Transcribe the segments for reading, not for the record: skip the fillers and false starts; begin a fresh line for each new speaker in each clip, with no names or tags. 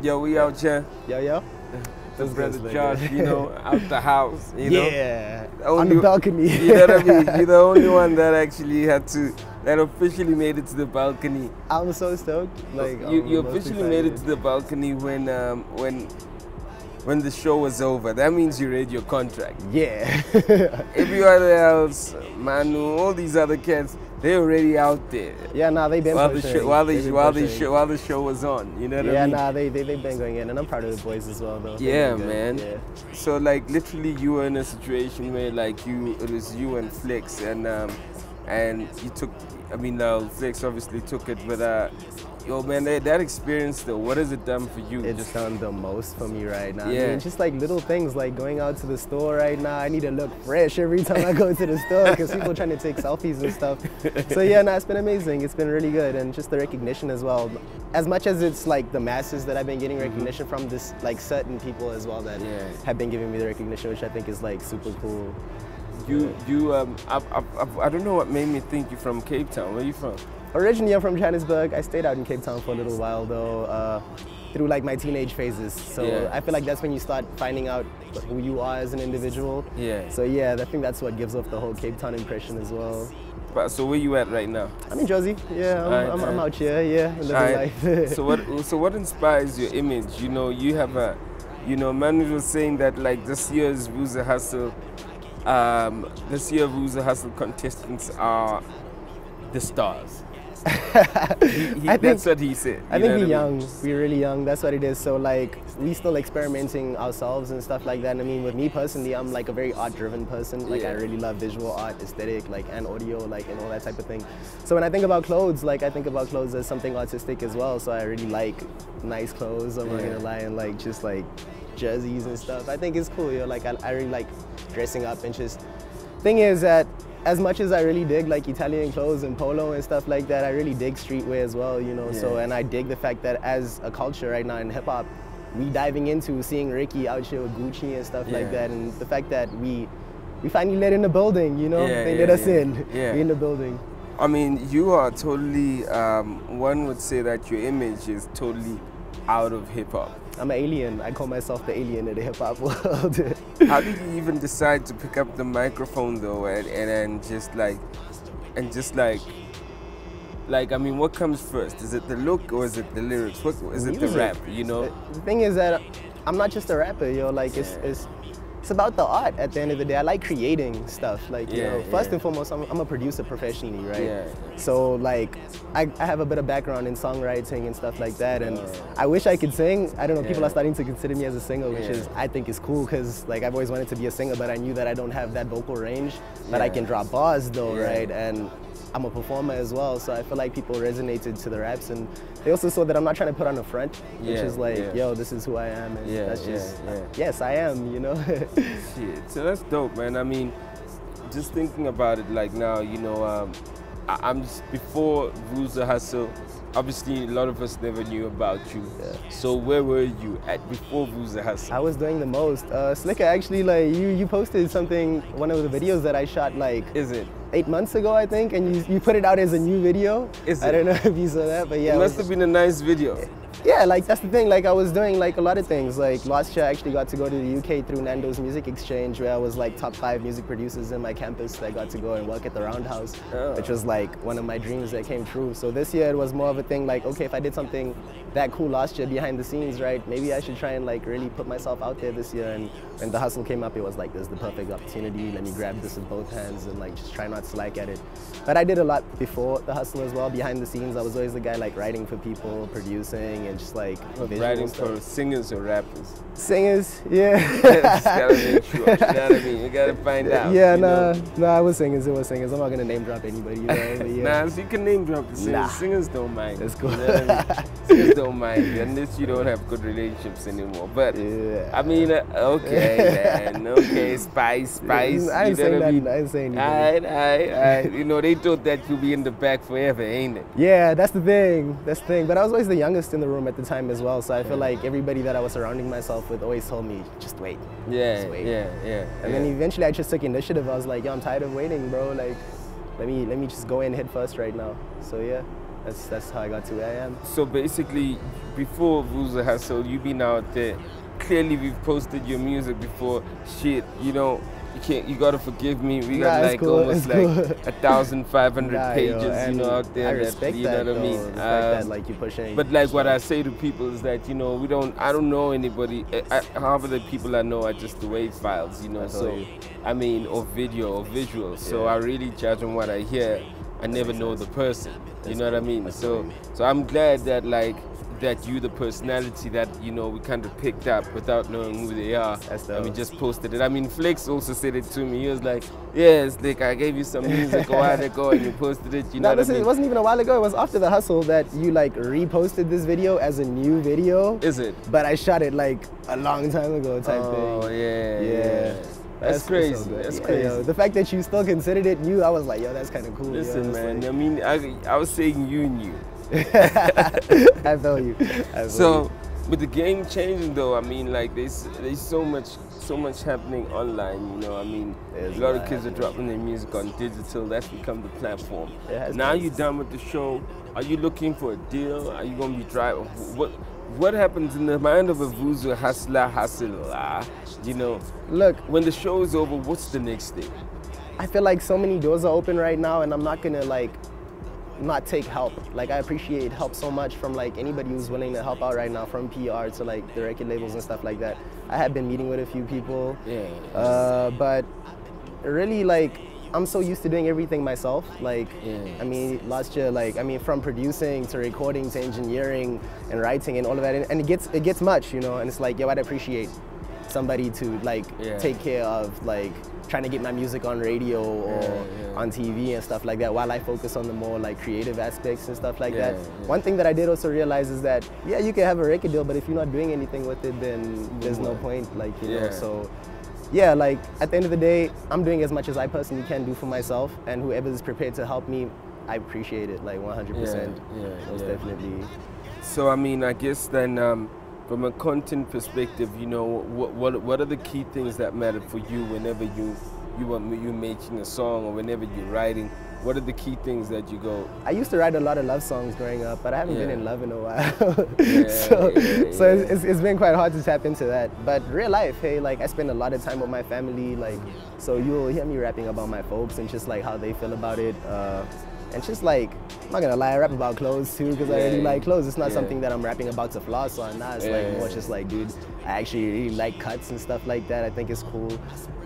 Yo, we out here.
Yo.
The brother Josh, you know, out the house, you know.
Yeah,
Only,
on the balcony.
You know what I mean? You're the only one that actually that officially made it to the balcony.
I'm so stoked. Like
you officially made it to the balcony when the show was over. That means you read your contract.
Yeah.
Everyone else, Manu, all these other cats, they're already out there.
Yeah, nah, they've been
while
pushing.
While the show was on. You know what I mean?
Yeah, nah, they've been going in, and I'm proud of the boys as well, though.
Yeah, man.
Yeah.
So like literally, you were in a situation where like it was you and Flex, and you took. I mean, Flex obviously took it, but yo, man, that experience though, what has it done for you?
It's done the most for me right now.
Yeah.
I mean, just like little things like going out to the store right now. I need to look fresh every time I go to the store because people are trying to take selfies and stuff. So yeah, nah, it's been amazing. It's been really good, and just the recognition as well. As much as it's like the masses that I've been getting recognition from, this like certain people as well that have been giving me the recognition, which I think is like super cool.
I don't know what made me think you're from Cape Town. Where are you from?
Originally, I'm from Johannesburg. I stayed out in Cape Town for a little while though, through like my teenage phases. So I feel like that's when you start finding out who you are as an individual. Yeah. So yeah, I think that's what gives off the whole Cape Town impression as well.
But so where you at right now?
I'm in Josie. Yeah, I'm out here. Yeah, living life.
So what inspires your image? You know, you have Manu was saying that like this year's Vuza Hustle, contestants are the stars. That's what he said.
I think we're young. We're really young. That's what it is. So like we still experimenting ourselves and stuff like that. I mean, with me personally, I'm like a very art-driven person. Like I really love visual art, aesthetic, like and audio, like and all that type of thing. So when I think about clothes, like I think about clothes as something artistic as well. So I really like nice clothes. I'm not gonna lie, and like just like jerseys and stuff. I think it's cool. Like I really like dressing up and just. Thing is that. As much as I really dig like Italian clothes and polo and stuff like that, I really dig streetwear as well, you know. So and I dig the fact that as a culture right now in hip hop, we diving into seeing Ricky out here with Gucci and stuff like that, and the fact that we finally let in the building, you know, they let us in. We in the building.
I mean, you are totally. One would say that your image is totally out of hip hop.
I'm an alien. I call myself the alien of the hip hop world.
How did you even decide to pick up the microphone though, and just like I mean, what comes first? Is it the look or is it the lyrics? What is it? The rap? You know.
The thing is that I'm not just a rapper, yo. Like it's about the art at the end of the day. I like creating stuff. Like, you know, first and foremost, I'm a producer professionally, right? So, like, I have a bit of background in songwriting and stuff like that. And I wish I could sing. I don't know, people are starting to consider me as a singer, which is, I think is cool because, like, I've always wanted to be a singer, but I knew that I don't have that vocal range. But I can drop bars, though, right? And I'm a performer as well, so I feel like people resonated to the raps, and they also saw that I'm not trying to put on a front, which is like, yo, this is who I am, and that's just, yes, I am, you know.
Shit, so that's dope, man. I mean, just thinking about it, like now, you know, I'm just before Vuza Hustle. Obviously, a lot of us never knew about you. So where were you at before Vuza Hustle?
I was doing the most. Slicker, actually, like you posted something, one of the videos that I shot like 8 months ago, I think, and you put it out as a new video. I don't know if you saw that, but yeah.
It must have been a nice video.
Yeah, like that's the thing, like I was doing like a lot of things. Like last year I actually got to go to the UK through Nando's Music Exchange, where I was like top 5 music producers in my campus. I got to go and work at the Roundhouse, which was like one of my dreams that came true. So this year it was more of a thing like, okay, if I did something that cool last year behind the scenes, right, maybe I should try and like really put myself out there this year. And when the hustle came up, it was like, this is the perfect opportunity. Let me grab this with both hands and like just try not to slack at it. But I did a lot before the hustle as well, behind the scenes. I was always the guy like writing for people, producing, and just like
writing for singers or rappers?
Singers, yeah.
Just gotta make sure, you know what I mean? You gotta find out.
Yeah, nah, it was singers, I'm not gonna name drop anybody, you know, but
Nah, so you can name drop the singers. Singers don't mind.
That's cool.
You know what I mean? Singers don't mind, unless you don't have good relationships anymore. But, I mean, okay, man, okay, spice.
I ain't saying nothing, I ain't saying anything.
Alright. You know, they thought that you'd be in the back forever, ain't it?
Yeah, that's the thing. But I was always the youngest in the room at the time as well, so I feel like everybody that I was surrounding myself with always told me, just wait. Just wait. And then eventually I just took initiative. I was like, yo, I'm tired of waiting, bro. Like, let me just go in head first right now. So yeah. That's how I got to where I am.
So basically, before Vuza Hustle, you've been out there. Clearly, we've posted your music before. Shit, you know, you gotta forgive me. We got like
cool,
almost like 1,500 pages,
yo,
you know, out there.
I respect
you
that,
know what I mean?
The fact that like you're pushing.
But like what I say to people is that, you know, I don't know anybody. Half of the people I know are just the wave files, you know. So I mean, or video or visual. So I really judge on what I hear. I never know the person. You know what I mean? So I'm glad that like that you, the personality that, you know, we kind of picked up without knowing who they are. And we just posted it. I mean, Flex also said it to me. He was like, yeah, it's like I gave you some music a while ago and you posted it. You know what I mean?
It wasn't even a while ago. It was after the hustle that you like reposted this video as a new video.
Is it?
But I shot it like a long time ago type thing.
Oh, yeah. That's crazy.
So
that's crazy.
Yo, the fact that you still considered it new, I was like, yo, that's kind of cool.
Listen,
yo,
man.
Like...
I mean, I was saying you knew.
I feel you.
So, with the game changing though, I mean, like there's so much happening online. You know, I mean, a lot of kids are dropping their music on digital. That's become the platform. Now you're done with the show. Are you looking for a deal? Are you gonna be driving? What happens in the mind of a Vuza hustler? You know,
look,
when the show is over, what's the next thing?
I feel like so many doors are open right now, and I'm not gonna like not take help. Like I appreciate help so much from like anybody who's willing to help out right now, from PR to like the record labels and stuff like that. I have been meeting with a few people, but really like I'm so used to doing everything myself. Like, I mean, last year, like, I mean, from producing to recording to engineering and writing and all of that, and it gets much, you know. And it's like, yo, I'd appreciate somebody to like take care of like trying to get my music on radio or on TV and stuff like that, while I focus on the more like creative aspects and stuff like that. One thing that I did also realize is that you can have a record deal, but if you're not doing anything with it, then there's no point. Like, you know, so. Yeah, like at the end of the day, I'm doing as much as I personally can do for myself, and whoever is prepared to help me, I appreciate it, like 100%. Most definitely.
So I mean, I guess then from a content perspective, you know, what are the key things that matter for you whenever you're making a song or whenever you're writing? What are the key things that you go?
I used to write a lot of love songs growing up, but I haven't been in love in a while. so it's been quite hard to tap into that. But real life, hey, like I spend a lot of time with my family, like, so you'll hear me rapping about my folks and just like how they feel about it. And just like, I'm not gonna lie, I rap about clothes too, because I really like clothes. It's not something that I'm rapping about to floss on. Nah, it's like more just like, dude, I actually really like cuts and stuff like that. I think it's cool.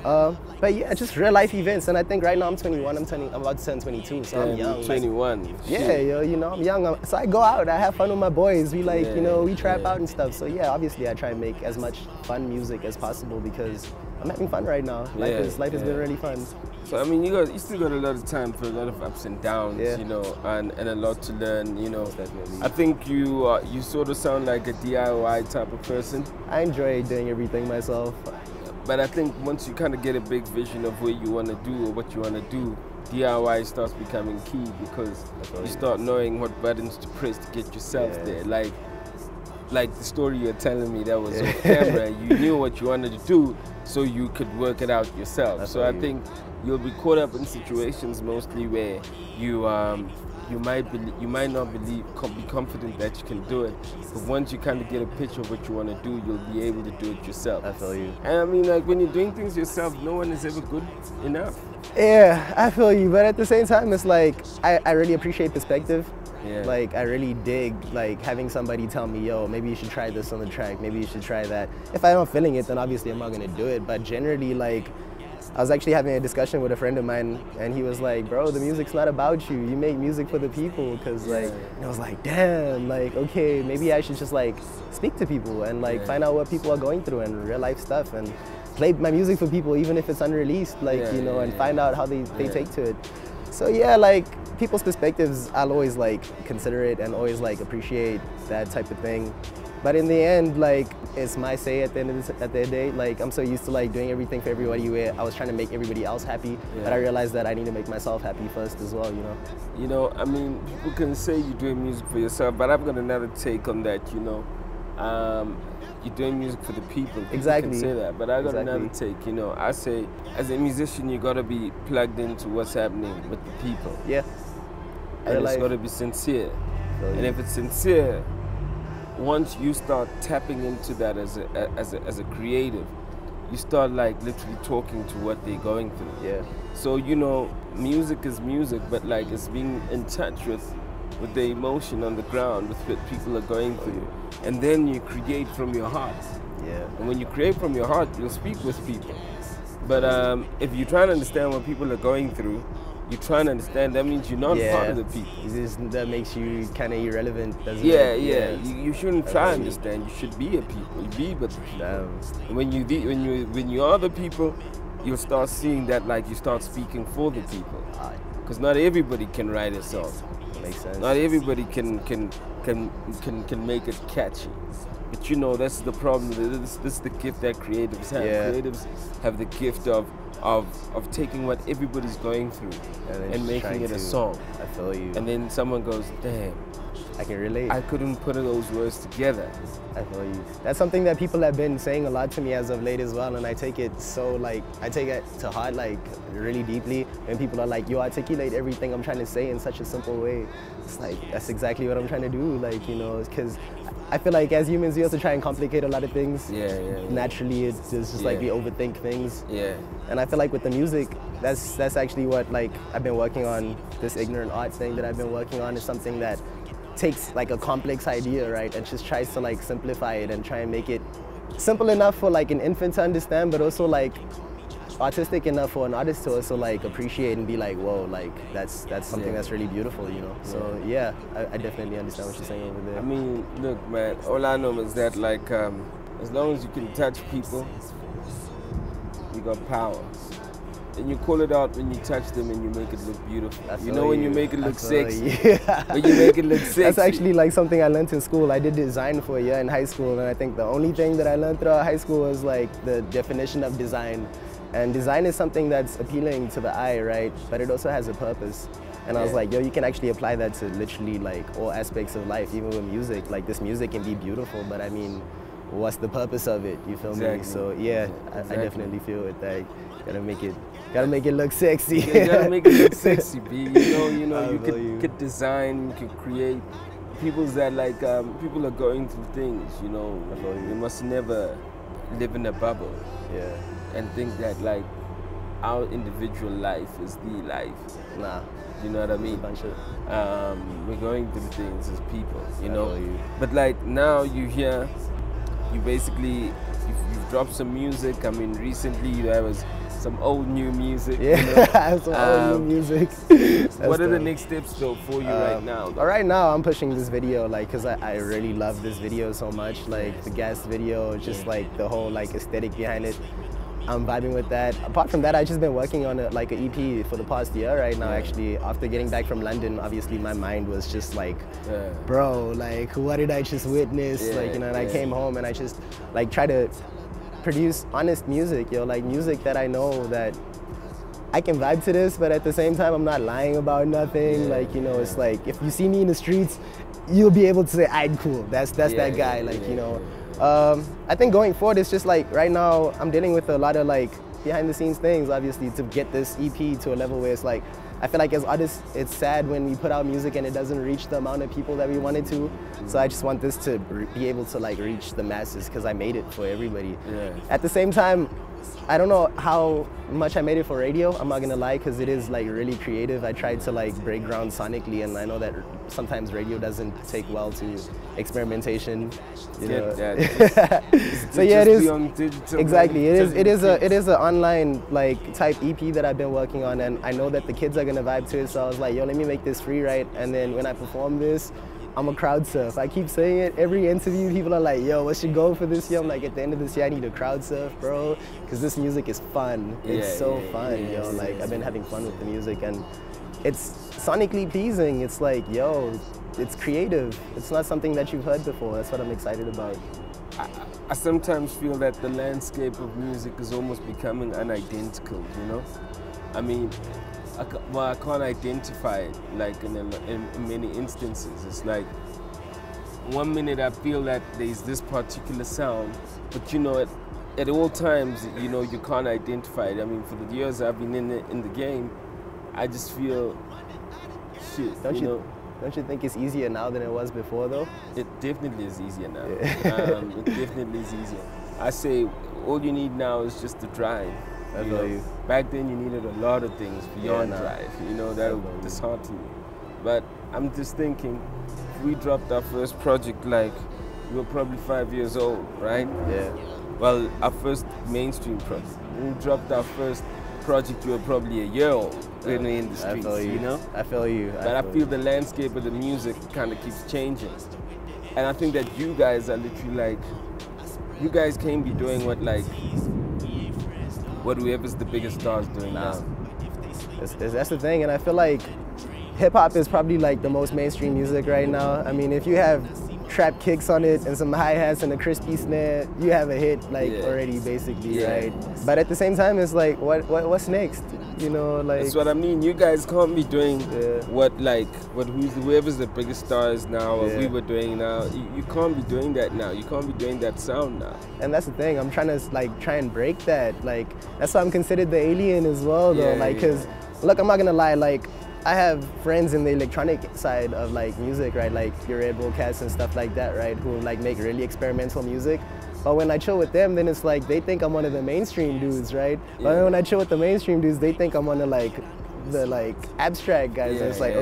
But yeah, just real life events. And I think right now I'm 21, I'm about to turn 22, so I'm young.
21.
Like, yo, you know, I'm young. So I go out, I have fun with my boys. We like, you know, we trap out and stuff. So yeah, obviously I try and make as much fun music as possible because I'm having fun right now. Life has been really fun.
So I mean, you still got a lot of time for a lot of ups and downs, you know, and a lot to learn, you know.
Definitely.
I think you sort of sound like a DIY type of person.
I enjoy doing everything myself.
But I think once you kind of get a big vision of where you want to do or what you want to do, DIY starts becoming key because you start knowing what buttons to press to get yourself there. Like the story you're telling me that was on camera, you knew what you wanted to do, so you could work it out yourself. So I think you'll be caught up in situations mostly where you might not be confident that you can do it, but once you kind of get a picture of what you want to do, you'll be able to do it yourself.
I feel you.
And I mean, like when you're doing things yourself, no one is ever good enough.
Yeah, I feel you, but at the same time, it's like I really appreciate perspective. Like I really dig like having somebody tell me, yo, maybe you should try this on the track, maybe you should try that. If I'm not feeling it, then obviously I'm not gonna do it. But generally, like, I was actually having a discussion with a friend of mine, and he was like, bro, the music's not about you. You make music for the people, because like, and I was like, damn, like, okay, maybe I should just like speak to people and like find out what people are going through and real life stuff, and play my music for people even if it's unreleased, like, you know, and find out how they take to it. So yeah, like, people's perspectives, I'll always like consider it and always like appreciate that type of thing. But in the end, like, it's my say at the end of the day. Like, I'm so used to like doing everything for everybody where I was trying to make everybody else happy, but I realized that I need to make myself happy first as well, you know?
You know, I mean, people can say you're doing music for yourself, but I've got another take on that, you know. You're doing music for the people.
Exactly.
People can say that, but I got another take, you know. I say, as a musician, you gotta be plugged into what's happening with the people.
Yeah.
and it's got to be sincere. And if it's sincere, once you start tapping into that as a creative, you start like literally talking to what they're going through.
Yeah.
So you know, music is music, but like it's being in touch with the emotion on the ground, with what people are going through, and then you create from your heart.
Yeah.
And when you create from your heart, you'll speak with people. But if you try to understand what people are going through, you try to understand, that means you're not part of the people.
That makes you kind of irrelevant, doesn't
it?
Yeah.
You shouldn't try to understand. You should be a people. You be with the people. And when you are the people, you'll start seeing that like you start speaking for the people. Because not everybody can write a song.
Makes sense.
Not everybody can make it catchy. But you know, that's the problem. This is the gift that creatives have.
Yeah.
Creatives have the gift of taking what everybody's going through and making it a song.
I feel you.
And then someone goes, damn,
I can relate.
I couldn't put those words together.
I feel you. That's something that people have been saying a lot to me as of late as well, and I take it to heart like really deeply. When people are like, yo, articulate everything I'm trying to say in such a simple way. It's like, that's exactly what I'm trying to do, like, you know, because I feel like as humans we also try and complicate a lot of things. Naturally it's just like we overthink things. And I feel like with the music, that's actually what like I've been working on. This ignorant art thing that I've been working on is something that takes like a complex idea, right, and just tries to like simplify it and try and make it simple enough for like an infant to understand, but also like artistic enough for an artist to also like appreciate and be like, whoa, like that's something that's really beautiful, you know. So yeah, I definitely understand what you're saying over there.
I mean, look, man, all I know is that like as long as you can touch people, you got power. And you call it out when you touch them and you make it look beautiful. You know, when you make it look sexy. When you make it look sexy.
That's actually like something I learned in school. I did design for a year in high school, and I think the only thing that I learned throughout high school was like the definition of design. And design is something that's appealing to the eye, right? But it also has a purpose. And I was like, yo, you can actually apply that to literally like all aspects of life, even with music. Like this music can be beautiful, but I mean, what's the purpose of it? You feel me? So yeah, I definitely feel it. Like, gotta make it look sexy.
You gotta make it look sexy, B. You know, you could design, you could create. People's that like people are going through things. You know, you must never live in a bubble. And think that like our individual life is the life.
Nah.
You know what I mean? We're going through things as people, you know. But like now you hear, you basically you've dropped some music. I mean, recently there was some old new music.
Yeah, you know? Some old new music.
What are the next steps though for you right now?
Right now I'm pushing this video like because I really love this video so much. Like the gas video, just like the whole like aesthetic behind it. I'm vibing with that. Apart from that, I've just been working on like an EP for the past year right now, actually. After getting back from London, obviously my mind was just like, bro, like what did I just witness? Like, you know, and I came home and I just like try to produce honest music, yo, like music that I know that I can vibe to this, but at the same time, I'm not lying about nothing. Like, you know, it's like, if you see me in the streets, you'll be able to say, I'm cool, that's that guy, like, you know. I think going forward, it's just like right now I'm dealing with a lot of like behind the scenes things, obviously, to get this EP to a level where it's like, I feel like as artists, it's sad when we put out music and it doesn't reach the amount of people that we want it to. So I just want this to be able to like reach the masses because I made it for everybody. At the same time, I don't know how much I made it for radio, I'm not gonna lie, because it is like really creative. I tried to like break ground sonically, and I know that sometimes radio doesn't take well to experimentation, you know. So yeah, it is exactly. It is an online like type EP that I've been working on, and I know that the kids are gonna vibe to it. So I was like, yo, let me make this free, right? And then when I perform this, I'm a crowd surf. I keep saying it every interview. People are like, yo, what's your goal for this year? I'm like, at the end of this year, I need to crowd surf, bro, because this music is fun. It's so fun, yo. Like, I've been having fun with the music, and it's sonically pleasing. It's like, yo, it's creative. It's not something that you've heard before. That's what I'm excited about.
I sometimes feel that the landscape of music is almost becoming unidentical, you know? I mean, I can't identify it, like in many instances. It's like, one minute I feel that there's this particular sound, but you know, at all times, you know, you can't identify it. I mean, for the years I've been in the game, I just feel shit.
Don't
you know?
Don't you think it's easier now than it was before, though?
It definitely is easier now.
Yeah.
It definitely is easier. I say all you need now is just the drive.
I feel you.
Back then you needed a lot of things beyond
nah.
drive. You know, that would dishearten you. But I'm just thinking, if we dropped our first project, like, we were probably 5 years old, right?
Yeah.
Well, our first mainstream project. When we dropped our first project, we were probably a year old when we were in the streets,
I feel you.
know?
I feel you.
But I feel the landscape of the music kind of keeps changing. And I think that you guys are literally like, you guys can't be doing what whoever's the biggest stars doing now.
That's the thing, and I feel like hip-hop is probably like the most mainstream music right now. I mean, if you have trap kicks on it and some hi-hats and a crispy snare, you have a hit already, basically, right? But at the same time, it's like, what's next? You know, like...
That's what I mean. You guys can't be doing whoever's the biggest stars now, or we were doing now. You can't be doing that now. You can't be doing that sound now.
And that's the thing. I'm trying to try and break that. Like, that's why I'm considered the alien as well, though. Because, look, I'm not gonna lie. Like, I have friends in the electronic side of music, right? Like your Red Bull Cats and stuff like that, right? Who make really experimental music. But when I chill with them, then it's like they think I'm one of the mainstream dudes, right? But when I chill with the mainstream dudes, they think I'm one of the abstract guys. And it's like,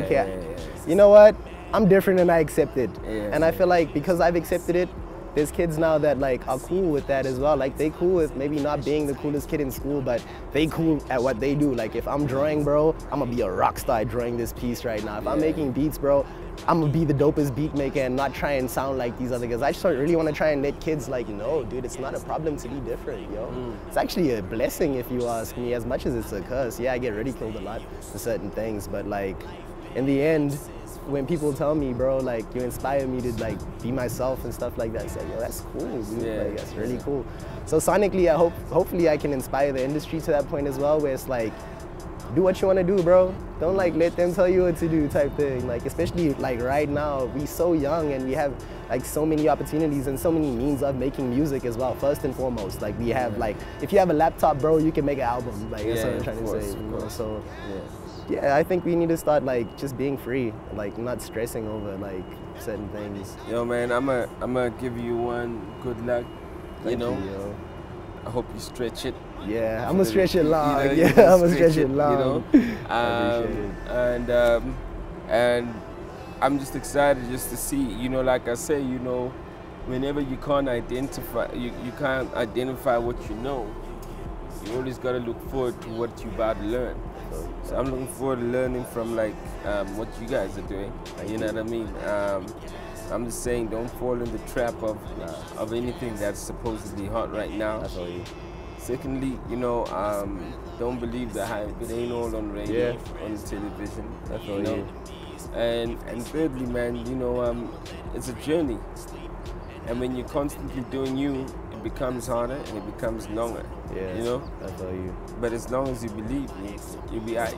you know what? I'm different and I accept it. And I feel like because I've accepted it, there's kids now that are cool with that as well. Like they cool with maybe not being the coolest kid in school, but they cool at what they do. Like if I'm drawing, bro, I'm gonna be a rock star drawing this piece right now. If I'm making beats, bro, I'm gonna be the dopest beat maker and not try and sound like these other guys. I just really wanna try and let kids no, dude, it's not a problem to be different, yo. It's actually a blessing if you ask me, as much as it's a curse. Yeah, I get ridiculed a lot for certain things, but in the end, when people tell me, bro, you inspire me to be myself and stuff like that, I say, yo, that's cool, dude. That's really cool. So sonically, hopefully I can inspire the industry to that point as well, where it's do what you want to do, bro. Don't let them tell you what to do type thing. Especially right now, we so young and we have so many opportunities and so many means of making music as well. First and foremost, we have if you have a laptop, bro, you can make an album. That's what I'm trying to say. You know? So yeah, I think we need to start just being free, not stressing over certain things.
Yo, man, I'm gonna give you one good luck.
Thank you, yo.
I hope you stretch it.
Yeah, I'm gonna stretch it long. I'm gonna stretch it long.
And I'm just excited just to see. Like I say, whenever you can't identify, you can't identify what you know. You always gotta look forward to what you're about to learn. So I'm looking forward to learning from what you guys are doing. You know what I mean? I'm just saying, don't fall in the trap of anything that's supposedly hot right now.
I feel you.
Secondly, don't believe the hype. It ain't all on radio, on television.
I feel you.
And thirdly, man, it's a journey. And when you're constantly doing you, it becomes harder and it becomes longer.
Yeah, I feel you.
But as long as you believe, you'll be alright.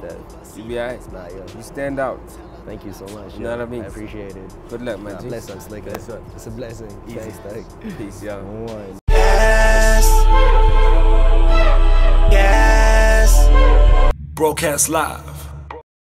You'll be alright. You stand out.
Thank you so much.
You know what I mean?
I appreciate it.
Good luck, man.
Bless us, Slicker. It's a blessing.
Easy.
Thanks, Doug.
Peace, y'all.
One.
Yes. Broadcast live